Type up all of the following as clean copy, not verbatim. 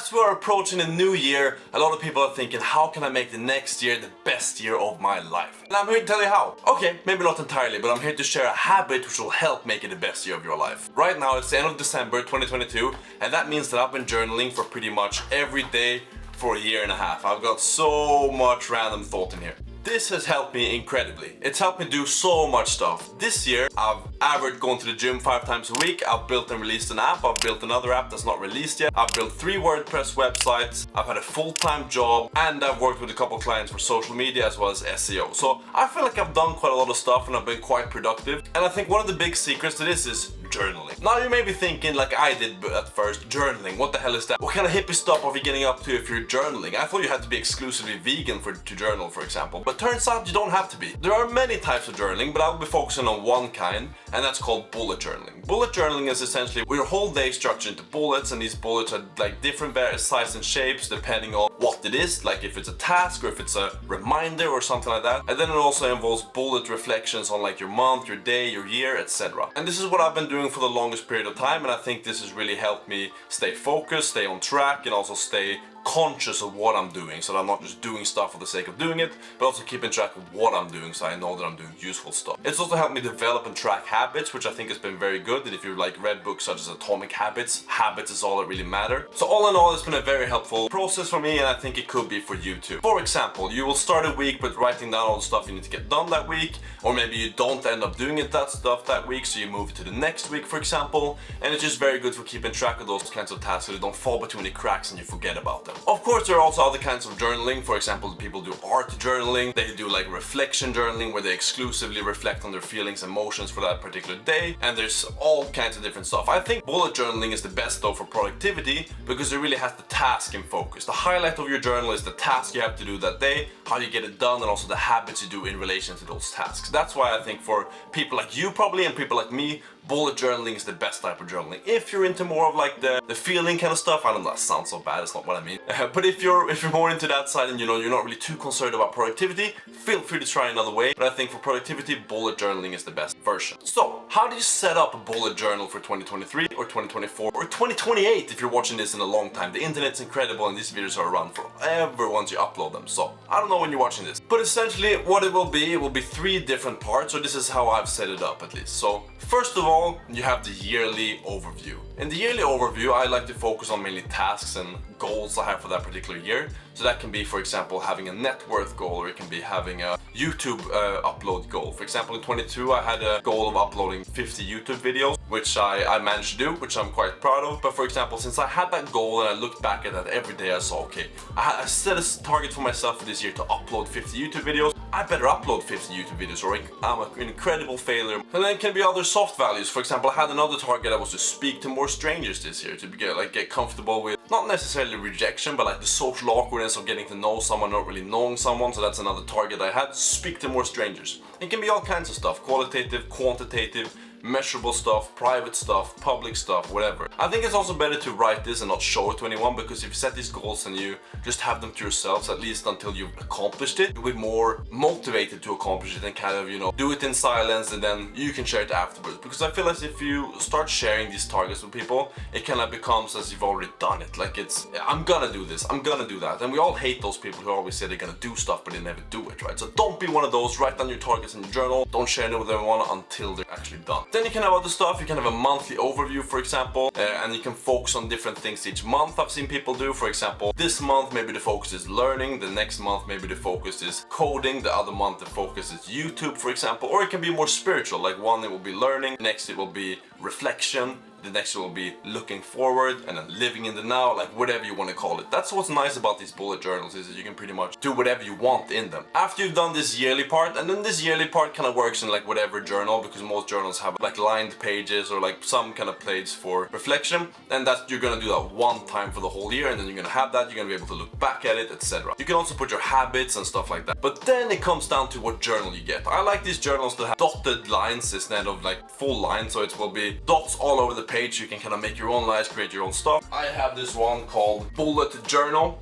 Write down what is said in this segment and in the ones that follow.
as we're approaching a new year, a lot of people are thinking, how can I make the next year the best year of my life? And I'm here to tell you how. Okay, maybe not entirely, but I'm here to share a habit which will help make it the best year of your life. Right now it's the end of December 2022, and that means that I've been journaling for pretty much every day for a year and a half. I've got so much random thought in here. This has helped me incredibly. It's helped me do so much stuff. This year, I've averaged going to the gym 5 times a week. I've built and released an app. I've built another app that's not released yet. I've built 3 WordPress websites. I've had a full-time job, and I've worked with a couple clients for social media as well as SEO. So I feel like I've done quite a lot of stuff and I've been quite productive. And I think one of the big secrets to this is journaling. Now you may be thinking, like I did at first, journaling, what the hell is that? What kind of hippie stuff are we getting up to if you're journaling? I thought you had to be exclusively vegan to journal, for example. But turns out you don't have to be. There are many types of journaling, but I'll be focusing on one kind, and that's called bullet journaling. Bullet journaling is essentially your whole day structured into bullets, and these bullets are like different various sizes and shapes depending on what it is, like if it's a task or if it's a reminder or something like that. And then it also involves bullet reflections on like your month, your day, your year, etc. And this is what I've been doing for the longest period of time, and I think this has really helped me stay focused, stay on track, and also stay conscious of what I'm doing, so that I'm not just doing stuff for the sake of doing it, but also keeping track of what I'm doing, so I know that I'm doing useful stuff. It's also helped me develop and track habits, which I think has been very good. And if you've like read books such as Atomic Habits, habits is all that really matter. So all in all, it's been a very helpful process for me, and I think it could be for you too. For example, you will start a week with writing down all the stuff you need to get done that week, or maybe you don't end up doing that stuff that week, so you move it to the next week, for example. And it's just very good for keeping track of those kinds of tasks so they don't fall between the cracks and you forget about them. Of course, there are also other kinds of journaling. For example, people do art journaling. They do like reflection journaling, where they exclusively reflect on their feelings and emotions for that particular day. And there's all kinds of different stuff. I think bullet journaling is the best though for productivity, because it really has the task in focus. The highlight of your journal is the task you have to do that day, how you get it done, and also the habits you do in relation to those tasks. That's why I think for people like you probably and people like me, bullet journaling is the best type of journaling. If you're into more of like the feeling kind of stuff, I don't know, that sounds so bad, it's not what I mean. But if you're more into that side and you know you're not really too concerned about productivity, feel free to try another way. But I think for productivity, bullet journaling is the best version. So, how do you set up a bullet journal for 2023 or 2024 or 2028 if you're watching this in a long time? The internet's incredible and these videos are around forever once you upload them. So, I don't know when you're watching this. But essentially what it will be 3 different parts, or this is how I've set it up at least. So, first of all, you have the yearly overview. In the yearly overview, I like to focus on mainly tasks and goals I have for that particular year. So that can be, for example, having a net worth goal, or it can be having a YouTube upload goal. For example, in 22, I had a goal of uploading 50 YouTube videos, which I managed to do, which I'm quite proud of. But for example, since I had that goal and I looked back at that every day, I saw, okay, I set a target for myself for this year to upload 50 YouTube videos. I better upload 50 YouTube videos or I'm an incredible failure. And then it can be other soft values. For example, I had another target that was to speak to more strangers this year, to get comfortable with not necessarily rejection, but like the social awkwardness of getting to know someone, not really knowing someone. So that's another target I had, speak to more strangers. It can be all kinds of stuff, qualitative, quantitative, measurable stuff, private stuff, public stuff, whatever. I think it's also better to write this and not show it to anyone, because if you set these goals and you just have them to yourselves, at least until you've accomplished it, you'll be more motivated to accomplish it and kind of, you know, do it in silence, and then you can share it afterwards. Because I feel as if you start sharing these targets with people, it kind of becomes as you've already done it. Like it's, I'm gonna do this, I'm gonna do that. And we all hate those people who always say they're gonna do stuff but they never do it, right? So don't be one of those. Write down your targets in your journal. Don't share it with everyone until they're actually done. Then you can have other stuff. You can have a monthly overview, for example, and you can focus on different things each month. I've seen people do, for example, this month maybe the focus is learning, the next month maybe the focus is coding, the other month the focus is YouTube, for example, or it can be more spiritual, like one it will be learning, next it will be reflection, the next will be looking forward, and then living in the now, like whatever you want to call it. That's what's nice about these bullet journals, is that you can pretty much do whatever you want in them. After you've done this yearly part, and then this yearly part kind of works in like whatever journal, because most journals have like lined pages or like some kind of page for reflection, and that's, you're gonna do that one time for the whole year, and then you're gonna have that, you're gonna be able to look back at it, etc. You can also put your habits and stuff like that. But then it comes down to what journal you get. I like these journals that have dotted lines instead of like full lines, so it will be dots all over the page. You can kind of make your own lines, create your own stuff. I have this one called Bullet Journal.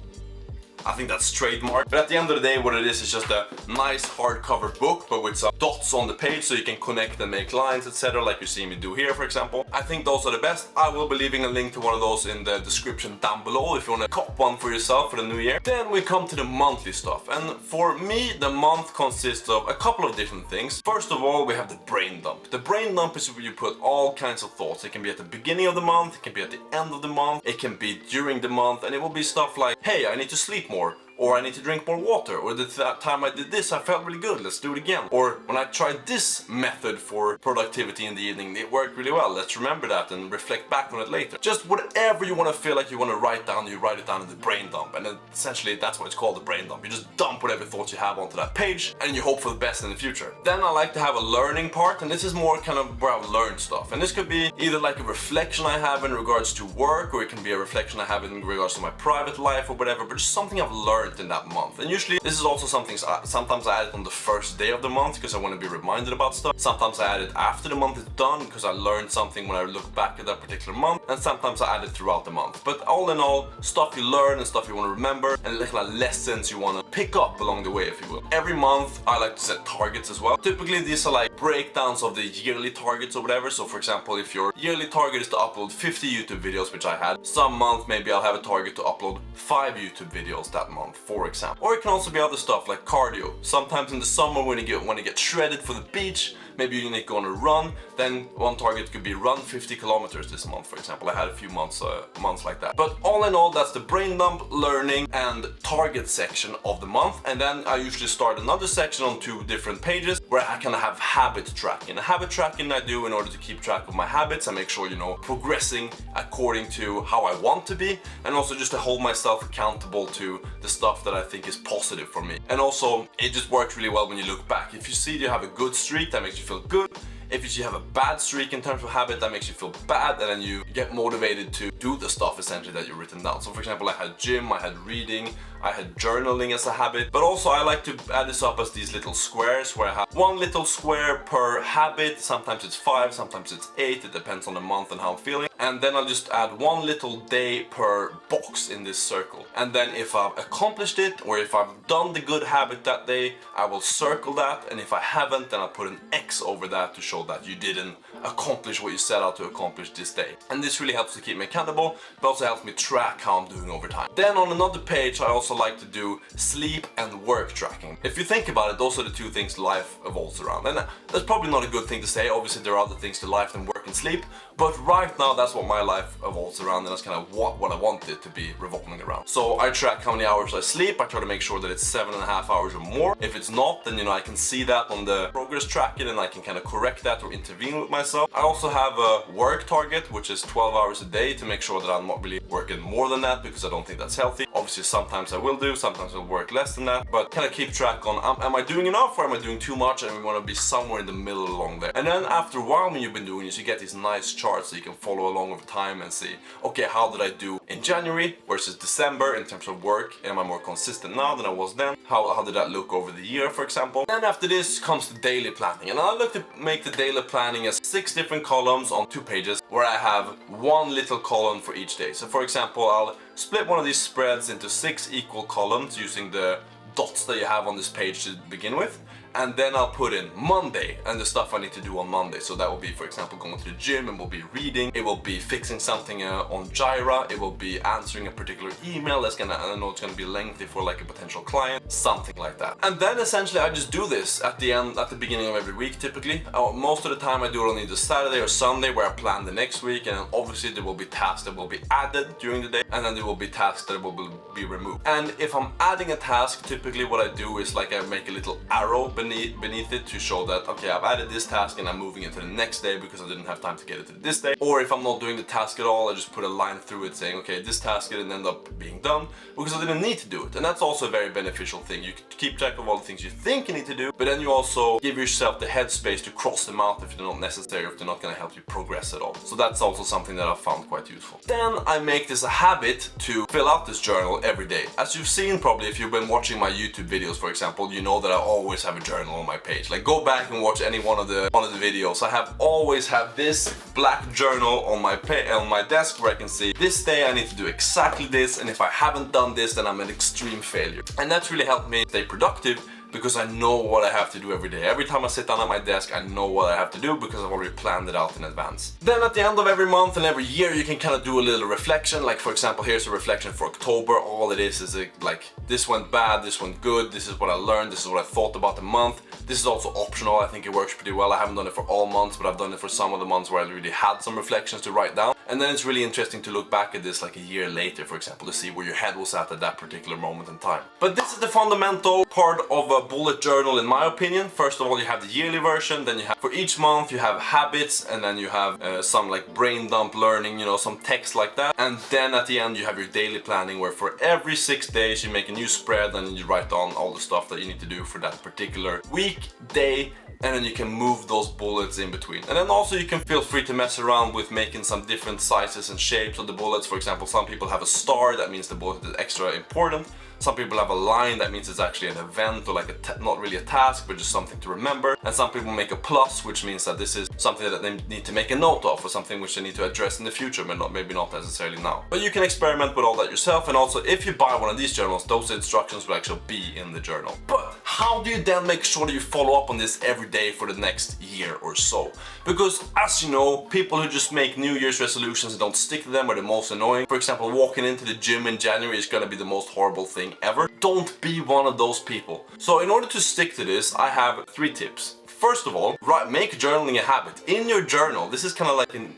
I think that's trademark. But at the end of the day, what it is just a nice hardcover book, but with some dots on the page so you can connect and make lines, etc. like you see me do here, for example. I think those are the best. I will be leaving a link to one of those in the description down below if you want to cop one for yourself for the new year. Then we come to the monthly stuff, and for me the month consists of a couple of different things. First of all, we have the brain dump. The brain dump is where you put all kinds of thoughts. It can be at the beginning of the month, it can be at the end of the month, it can be during the month, and it will be stuff like, hey, I need to sleep more, or I need to drink more water, or the time I did this I felt really good, let's do it again. Or when I tried this method for productivity in the evening, it worked really well, let's remember that and reflect back on it later. Just whatever you want to feel like you want to write down, you write it down in the brain dump, and then essentially that's what it's called, the brain dump. You just dump whatever thoughts you have onto that page, and you hope for the best in the future. Then I like to have a learning part, and this is more kind of where I've learned stuff. And this could be either like a reflection I have in regards to work, or it can be a reflection I have in regards to my private life or whatever, but just something I've learned in that month. And usually this is also something, sometimes I add it on the first day of the month because I want to be reminded about stuff. Sometimes I add it after the month is done because I learned something when I look back at that particular month, and sometimes I add it throughout the month. But all in all, stuff you learn and stuff you want to remember, and little lessons you want to pick up along the way, if you will. Every month I like to set targets as well. Typically these are like breakdowns of the yearly targets or whatever. So for example, if your yearly target is to upload 50 YouTube videos, which I had, some month maybe I'll have a target to upload 5 YouTube videos that month, for example. Or it can also be other stuff like cardio. Sometimes in the summer when you want to get shredded for the beach, maybe you need to go on a run, then one target could be run 50 kilometers this month, for example. I had a few months like that. But all in all, that's the brain dump, learning, and target section of the month. And then I usually start another section on 2 different pages where I kind of have habit tracking. And habit tracking I do in order to keep track of my habits and make sure, you know, progressing according to how I want to be, and also just to hold myself accountable to the stuff that I think is positive for me. And also, it just works really well when you look back. If you see you have a good streak, that makes you feel good. If you have a bad streak in terms of habit, that makes you feel bad, and then you get motivated to do the stuff essentially that you've written down. So for example, I had gym, I had reading, I had journaling as a habit, but also I like to add this up as these little squares where I have 1 little square per habit. Sometimes it's 5, sometimes it's 8, it depends on the month and how I'm feeling. And then I'll just add 1 little day per box in this circle. And then if I've accomplished it, or if I've done the good habit that day, I will circle that, and if I haven't, then I'll put an X over that to show that you didn't accomplish what you set out to accomplish this day. And this really helps to keep me accountable, but also helps me track how I'm doing over time. Then on another page, I also like to do sleep and work tracking. If you think about it, those are the 2 things life evolves around. And that's probably not a good thing to say. Obviously there are other things to life than work and sleep, but right now that's what my life evolves around, and that's kind of what I want it to be revolving around. So I track how many hours I sleep. I try to make sure that it's 7.5 hours or more. If it's not, then, you know, I can see that on the progress tracking, and I can kind of correct that or intervene with myself. I also have a work target, which is 12 hours a day, to make sure that I'm not really working more than that, because I don't think that's healthy. Obviously sometimes I will do, sometimes I'll work less than that, but kind of keep track on, am I doing enough or am I doing too much? And we want to be somewhere in the middle along there. And then after a while, when you've been doing this, you get these nice charts so you can follow along over time and see, okay, how did I do in January versus December in terms of work? Am I more consistent now than I was then? How did that look over the year, for example? Then after this comes the daily planning, and I look to make the daily planning as 6 different columns on 2 pages where I have 1 little column for each day. So for example, I'll split one of these spreads into 6 equal columns using the dots that you have on this page to begin with. And then I'll put in Monday and the stuff I need to do on Monday. So that will be, for example, going to the gym, and will be reading, it will be fixing something on Jira, it will be answering a particular email that's gonna, I know it's gonna be lengthy for like a potential client, something like that. And then essentially I just do this at the beginning of every week typically. Most of the time I do it on either Saturday or Sunday, where I plan the next week, and obviously there will be tasks that will be added during the day, and then there will be tasks that will be removed. And if I'm adding a task, typically what I do is like I make a little arrow beneath it to show that, okay, I've added this task and I'm moving it to the next day because I didn't have time to get it to this day. Or if I'm not doing the task at all, I just put a line through it saying, okay, this task didn't end up being done because I didn't need to do it. And that's also a very beneficial thing. You keep track of all the things you think you need to do, but then you also give yourself the headspace to cross them out if they're not necessary, or if they're not going to help you progress at all. So that's also something that I've found quite useful. Then I make this a habit to fill out this journal every day. As you've seen probably if you've been watching my YouTube videos, for example, you know that I always have a journal journal on my page. Like, go back and watch any one of the videos. I have always have this black journal on my desk where I can see this day I need to do exactly this, and if I haven't done this, then I'm an extreme failure. And that's really helped me stay productive, because I know what I have to do every day. Every time I sit down at my desk, I know what I have to do because I've already planned it out in advance. Then at the end of every month and every year, you can kind of do a little reflection. Like, for example, here's a reflection for October. All it is like, this went bad, this went good, this is what I learned, this is what I thought about the month. This is also optional. I think it works pretty well. I haven't done it for all months, but I've done it for some of the months where I really had some reflections to write down. And then it's really interesting to look back at this like a year later, for example, to see where your head was at that particular moment in time. But this is the fundamental part of a bullet journal, in my opinion. First of all, you have the yearly version, then you have, for each month, you have habits, and then you have some like brain dump learning, you know, some text like that. And then at the end, you have your daily planning, where for every 6 days, you make a new spread and you write down all the stuff that you need to do for that particular week, day, and then you can move those bullets in between. And then also you can feel free to mess around with making some different sizes and shapes of the bullets. For example, some people have a star, that means the bullet is extra important. Some people have a line, that means it's actually an event or like not really a task, but just something to remember. And some people make a plus, which means that this is something that they need to make a note of, or something which they need to address in the future, but maybe not necessarily now. But you can experiment with all that yourself, and also if you buy one of these journals, those instructions will actually be in the journal. But how do you then make sure that you follow up on this every day for the next year or so? Because as you know, people who just make New Year's resolutions and don't stick to them are the most annoying. For example, walking into the gym in January is gonna be the most horrible thing ever. Don't be one of those people. So in order to stick to this, I have 3 tips. First of all, make journaling a habit. In your journal, this is kind of like an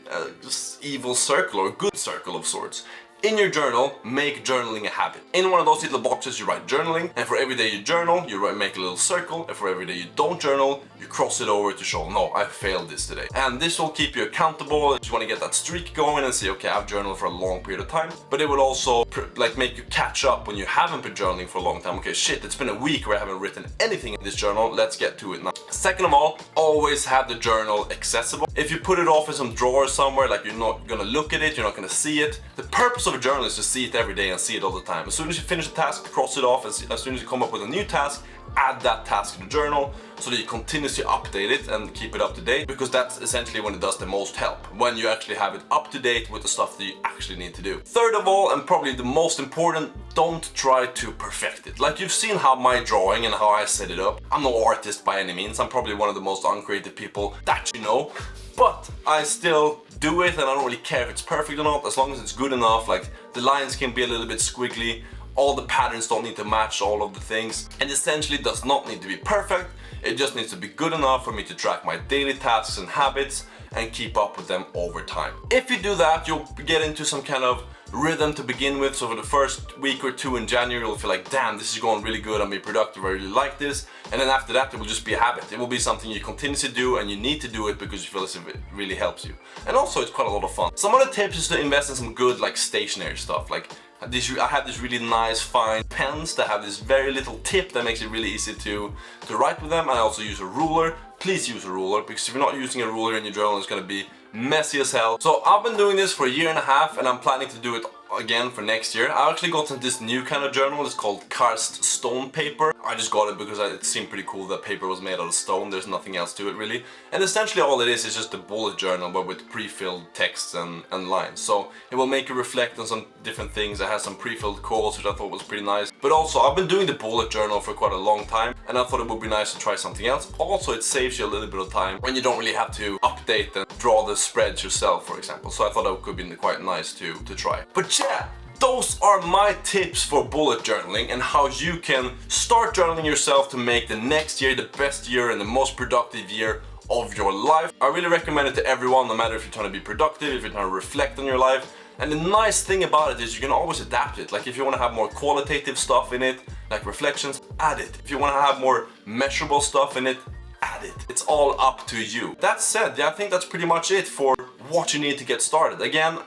evil circle or a good circle of sorts. In your journal, make journaling a habit. In one of those little boxes, you write journaling, and for every day you journal, you make a little circle, and for every day you don't journal, you cross it over to show, no, I failed this today. And this will keep you accountable if you want to get that streak going and say, okay, I've journaled for a long period of time. But it will also like make you catch up when you haven't been journaling for a long time. Okay, shit, it's been a week where I haven't written anything in this journal, let's get to it now. Second of all, always have the journal accessible. If you put it off in some drawer somewhere, like you're not gonna look at it, you're not gonna see it. The purpose of a journal is to see it every day and see it all the time. As soon as you finish a task, cross it off. As soon as you come up with a new task, add that task to the journal so that you continuously update it and keep it up to date, because that's essentially when it does the most help, when you actually have it up to date with the stuff that you actually need to do. Third of all, and probably the most important, don't try to perfect it. Like, you've seen how my drawing and how I set it up. I'm no artist by any means. I'm probably one of the most uncreative people that you know, but I still do it, and I don't really care if it's perfect or not, as long as it's good enough. Like, the lines can be a little bit squiggly, all the patterns don't need to match all of the things, and essentially does not need to be perfect. It just needs to be good enough for me to track my daily tasks and habits and keep up with them over time. If you do that, you'll get into some kind of rhythm to begin with. So for the first week or 2 in January, you'll feel like, damn, this is going really good, I'm being productive, I really like this. And then after that, it will just be a habit. It will be something you continuously do, and you need to do it because you feel as if it really helps you. And also, it's quite a lot of fun. Some other tips is to invest in some good, like, stationary stuff. Like, I have this really nice fine pens that have this very little tip that makes it really easy to write with them. And I also use a ruler. Please use a ruler, because if you're not using a ruler in your journal, it's going to be messy as hell. So I've been doing this for a year and a half, and I'm planning to do it again for next year. I actually got this new kind of journal. It's called Karst stone paper. I just got it because it seemed pretty cool that paper was made out of stone. There's nothing else to it really. And essentially all it is just a bullet journal, but with pre-filled texts and lines. So it will make you reflect on some different things. It has some pre-filled quotes, which I thought was pretty nice. But also, I've been doing the bullet journal for quite a long time, and I thought it would be nice to try something else. Also, it saves you a little bit of time when you don't really have to update and draw the spreads yourself, for example. So I thought that could be quite nice to try. But yeah, those are my tips for bullet journaling and how you can start journaling yourself to make the next year the best year and the most productive year of your life. I really recommend it to everyone, no matter if you're trying to be productive, if you're trying to reflect on your life. And the nice thing about it is you can always adapt it. Like, if you want to have more qualitative stuff in it, like reflections, add it. If you want to have more measurable stuff in it, add it. It's all up to you. That said, yeah, I think that's pretty much it for what you need to get started. Again,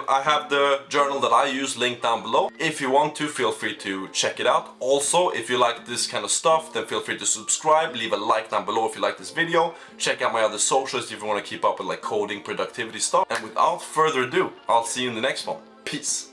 I have the journal that I use linked down below. If you want to, feel free to check it out. Also, if you like this kind of stuff, then feel free to subscribe, leave a like down below if you like this video. Check out my other socials if you want to keep up with like coding, productivity stuff. And without further ado, I'll see you in the next one. Peace.